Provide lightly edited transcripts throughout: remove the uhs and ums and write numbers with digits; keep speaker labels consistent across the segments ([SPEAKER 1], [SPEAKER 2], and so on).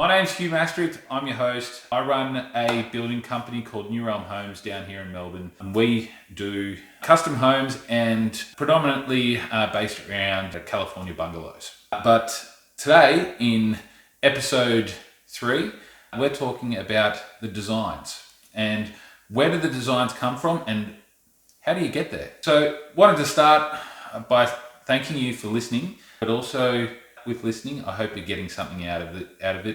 [SPEAKER 1] My name's Hugh Maastricht. I'm your host. I run a building company called New Realm Homes down here in Melbourne. And we do custom homes and predominantly based around California bungalows. But today in episode 3, we're talking about the designs and where do the designs come from and how do you get there? So wanted to start by thanking you for listening, but also with listening, I hope you're getting something out of it.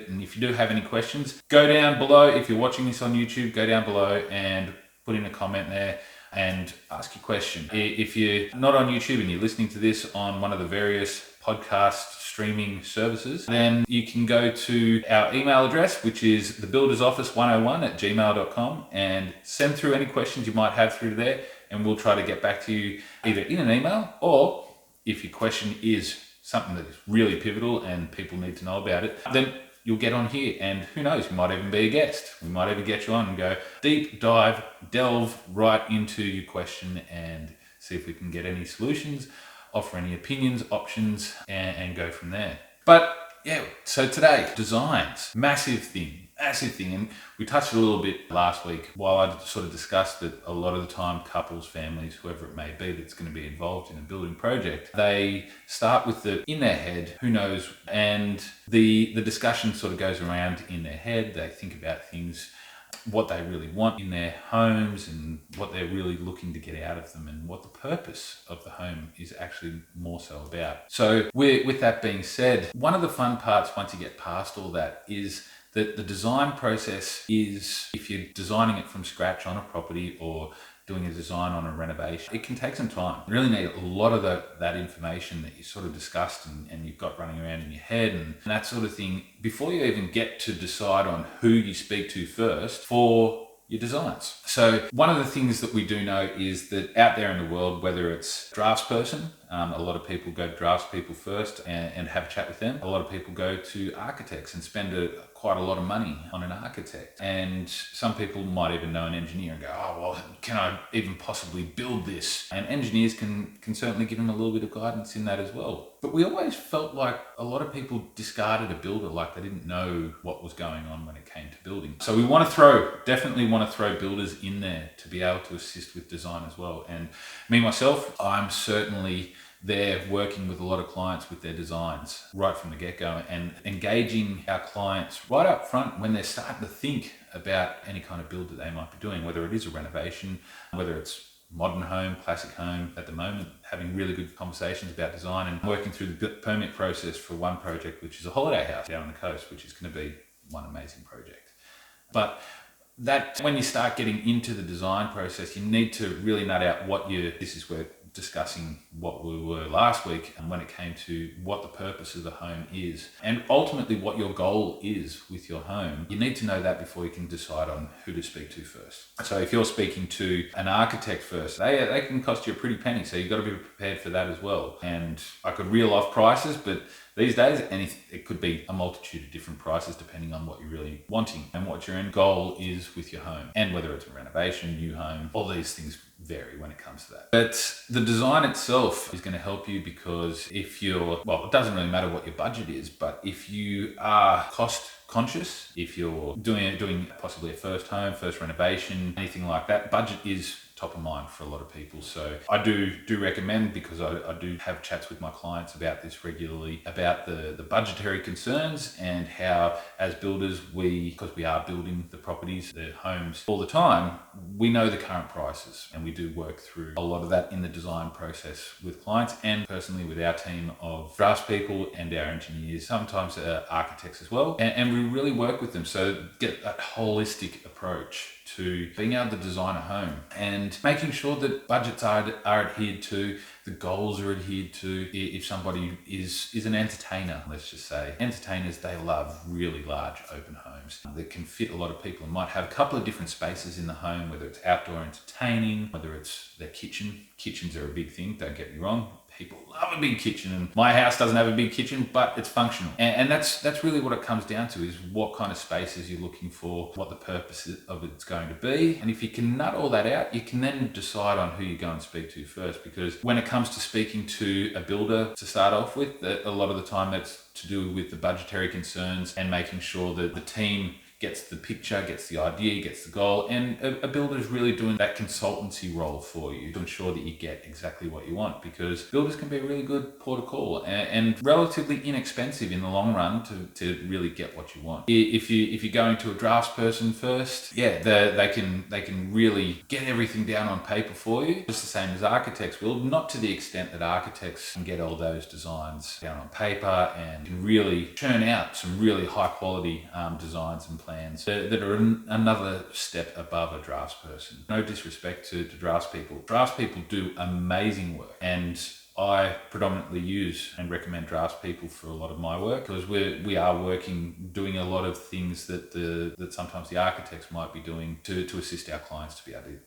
[SPEAKER 1] And if you do have any questions, go down below. If you're watching this on YouTube, go down below and put in a comment there and ask your question. If you're not on YouTube and you're listening to this on one of the various podcast streaming services, then you can go to our email address, which is thebuildersoffice101@gmail.com, and send through any questions you might have through there, and we'll try to get back to you either in an email, or if your question is something that is really pivotal and people need to know about it, then you'll get on here and who knows, you might even be a guest. We might even get you on and go deep dive, delve right into your question and see if we can get any solutions, offer any opinions, options, and go from there. But yeah, so today, designs, massive thing. And we touched a little bit last week while I sort of discussed that a lot of the time couples, families, whoever it may be that's going to be involved in a building project, they start with in their head, who knows, and the discussion sort of goes around in their head. They think about things, what they really want in their homes and what they're really looking to get out of them and what the purpose of the home is actually more so about. So with that being said, one of the fun parts once you get past all that is that the design process is, if you're designing it from scratch on a property or doing a design on a renovation, it can take some time. You really need a lot of that information that you sort of discussed and you've got running around in your head and that sort of thing before you even get to decide on who you speak to first for your designs. So one of the things that we do know is that out there in the world, whether it's draftsperson, a lot of people go to draftspeople first and have a chat with them. A lot of people go to architects and spend quite a lot of money on an architect. And some people might even know an engineer and go, oh, well, can I even possibly build this? And engineers can certainly give them a little bit of guidance in that as well. But we always felt like a lot of people discarded a builder, like they didn't know what was going on when it came to building. So we definitely want to throw builders in there to be able to assist with design as well. And me, myself, I'm certainly there working with a lot of clients with their designs right from the get-go and engaging our clients right up front when they're starting to think about any kind of build that they might be doing, whether it is a renovation, whether it's modern home, classic home. At the moment, having really good conversations about design and working through the permit process for one project, which is a holiday house down on the coast, which is going to be one amazing project. But that when you start getting into the design process, you need to really nut out this is where discussing what we were last week and when it came to what the purpose of the home is and ultimately what your goal is with your home. You need to know that before you can decide on who to speak to first. So if you're speaking to an architect first, they can cost you a pretty penny, so you've got to be prepared for that as well. And I could reel off prices, but these days, it could be a multitude of different prices depending on what you're really wanting and what your end goal is with your home. And whether it's a renovation, new home, all these things vary when it comes to that. But the design itself is going to help you because it doesn't really matter what your budget is, but if you are cost conscious, if you're doing possibly a first home, first renovation, anything like that, budget is top of mind for a lot of people. So I do recommend, because I do have chats with my clients about this regularly, about the budgetary concerns and how as builders, because we are building the properties, the homes all the time, we know the current prices and we do work through a lot of that in the design process with clients and personally with our team of draftspeople and our engineers, sometimes architects as well. And we really work with them. So get that holistic approach to being able to design a home and making sure that budgets are adhered to, the goals are adhered to. If somebody is an entertainer, let's just say, entertainers, they love really large open homes that can fit a lot of people and might have a couple of different spaces in the home, whether it's outdoor entertaining, whether it's their kitchen. Kitchens are a big thing, don't get me wrong. People love a big kitchen, and my house doesn't have a big kitchen, but it's functional. And that's really what it comes down to, is what kind of spaces you're looking for, what the purpose of it's going to be. And if you can nut all that out, you can then decide on who you go and speak to first. Because when it comes to speaking to a builder to start off with, a lot of the time that's to do with the budgetary concerns and making sure that the team gets the picture, gets the idea, gets the goal, and a builder is really doing that consultancy role for you to ensure that you get exactly what you want, because builders can be a really good port of call and relatively inexpensive in the long run to really get what you want. If you're going to a draftsperson first, they can really get everything down on paper for you, just the same as architects will, not to the extent that architects can get all those designs down on paper and can really churn out some really high quality designs and plans that are another step above a draftsperson. No disrespect to draftspeople. Draftspeople do amazing work, and I predominantly use and recommend draftspeople for a lot of my work, because we are doing a lot of things that sometimes the architects might be doing to assist our clients to be able to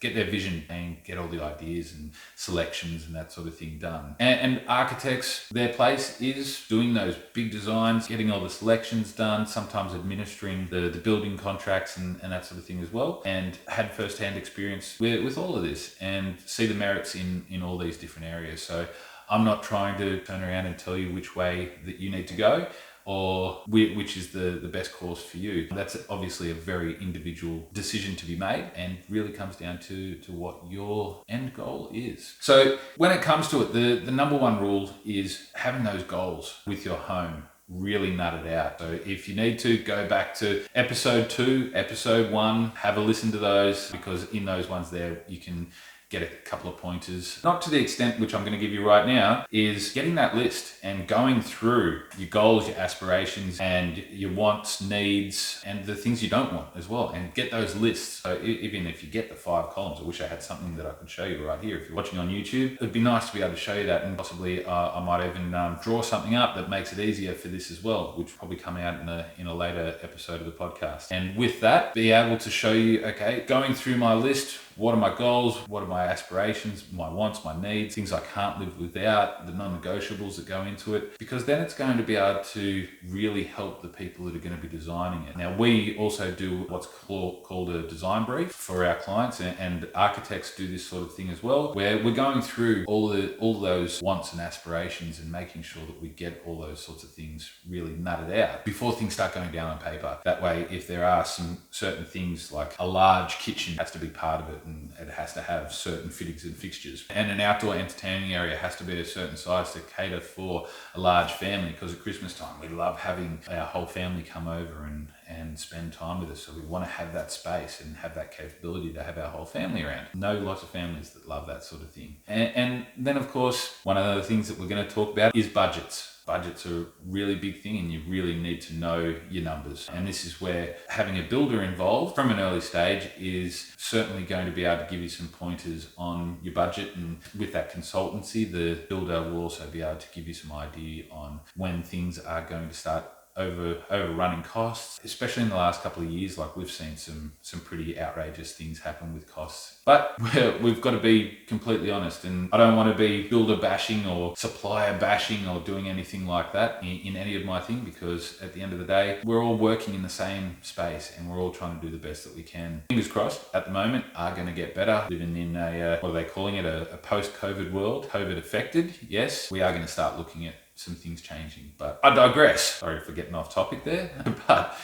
[SPEAKER 1] get their vision and get all the ideas and selections and that sort of thing done. And architects, their place is doing those big designs, getting all the selections done, sometimes administering the building contracts and that sort of thing as well, and had first-hand experience with all of this and see the merits in all these different areas. So I'm not trying to turn around and tell you which way that you need to go or which is the best course for you. That's obviously a very individual decision to be made, and really comes down to what your end goal is. So when it comes to it, the number one rule is having those goals with your home really nut it out. So if you need to, go back to episode 2, episode 1, have a listen to those, because in those ones there you can get a couple of pointers. Not to the extent which I'm going to give you right now, is getting that list and going through your goals, your aspirations, and your wants, needs, and the things you don't want as well, and get those lists. So even if you get the 5 columns, I wish I had something that I could show you right here. If you're watching on YouTube, it'd be nice to be able to show you that, and possibly I might even draw something up that makes it easier for this as well, which will probably come out in a later episode of the podcast. And with that, be able to show you, okay, going through my list, what are my goals? What are my aspirations, my wants, my needs, things I can't live without, the non-negotiables that go into it, because then it's going to be able to really help the people that are going to be designing it. Now, we also do what's called a design brief for our clients, and architects do this sort of thing as well, where we're going through all those wants and aspirations and making sure that we get all those sorts of things really nutted out before things start going down on paper. That way, if there are some certain things like a large kitchen has to be part of it, and it has to have certain fittings and fixtures, and an outdoor entertaining area has to be a certain size to cater for a large family, because at Christmas time we love having our whole family come over and spend time with us, so we want to have that space and have that capability to have our whole family around. Know lots of families that love that sort of thing. And then of course, one of the things that we're going to talk about is budgets. Budgets are a really big thing, and you really need to know your numbers. And this is where having a builder involved from an early stage is certainly going to be able to give you some pointers on your budget. And with that consultancy, the builder will also be able to give you some idea on when things are going to start overrunning costs, especially in the last couple of years. Like, we've seen some pretty outrageous things happen with costs, but we've got to be completely honest, and I don't want to be builder bashing or supplier bashing or doing anything like that in any of my thing, because at the end of the day, we're all working in the same space and we're all trying to do the best that we can. Fingers crossed, at the moment, are going to get better. Living in what are they calling it, a post-COVID world, COVID affected. Yes, we are going to start looking at some things changing, but I digress. Sorry for getting off topic there. But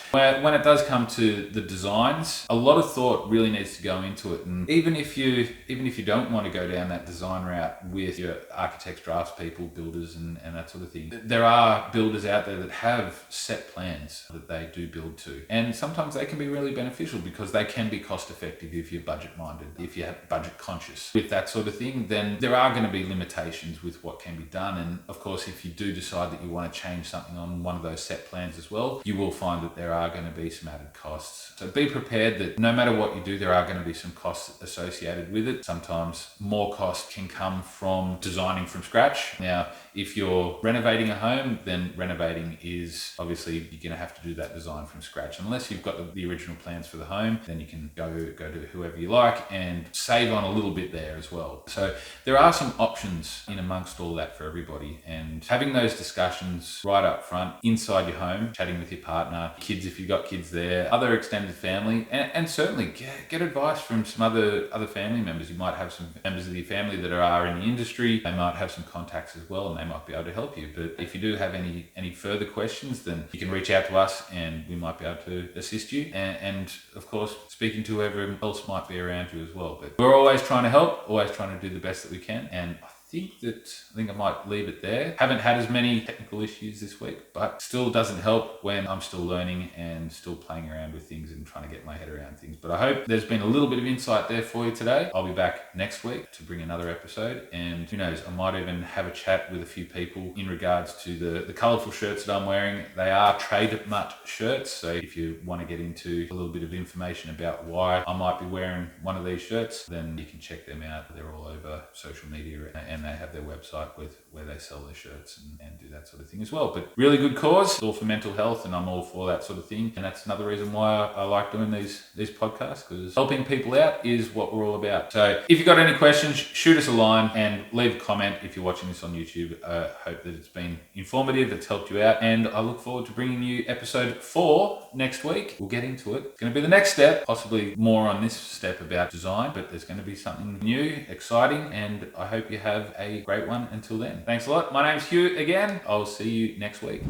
[SPEAKER 1] when it does come to the designs, a lot of thought really needs to go into it. And even if you don't want to go down that design route with your architects, draftspeople, builders, and that sort of thing, there are builders out there that have set plans that they do build to, and sometimes they can be really beneficial because they can be cost effective if you're budget minded, if you're budget conscious with that sort of thing. Then there are going to be limitations with what can be done, and of course, if you do decide that you want to change something on one of those set plans as well, you will find that there are going to be some added costs. So be prepared that no matter what you do, there are going to be some costs associated with it. Sometimes more cost can come from designing from scratch. Now, if you're renovating a home, then renovating is obviously you're going to have to do that design from scratch. Unless you've got the original plans for the home, then you can go to whoever you like and save on a little bit there as well. So there are some options in amongst all that for everybody, and having those discussions right up front inside your home, chatting with your partner, kids if you've got kids there, other extended family, and certainly get advice from some other family members. You might have some members of your family that are in the industry. They might have some contacts as well, and they might be able to help you. But if you do have any further questions, then you can reach out to us and we might be able to assist you. And of course, speaking to whoever else might be around you as well. But we're always trying to help, always trying to do the best that we can. And I think I might leave it there. Haven't had as many technical issues this week, but still doesn't help when I'm still learning and still playing around with things and trying to get my head around things. But I hope there's been a little bit of insight there for you today. I'll be back next week to bring another episode, and who knows, I might even have a chat with a few people in regards to the colourful shirts that I'm wearing. They are Trade Mutt shirts, so if you want to get into a little bit of information about why I might be wearing one of these shirts, then you can check them out. They're all over social media, and they have their website where they sell their shirts and do that sort of thing as well. But really good cause, it's all for mental health, and I'm all for that sort of thing. And that's another reason why I like doing these podcasts, because helping people out is what we're all about. So if you've got any questions, shoot us a line and leave a comment if you're watching this on YouTube. I hope that it's been informative, it's helped you out, and I look forward to bringing you episode 4 next week. We'll get into it. It's going to be the next step, possibly more on this step about design, but there's going to be something new, exciting, and I hope you have a great one until then. Thanks a lot. My name's Hugh again. I'll see you next week.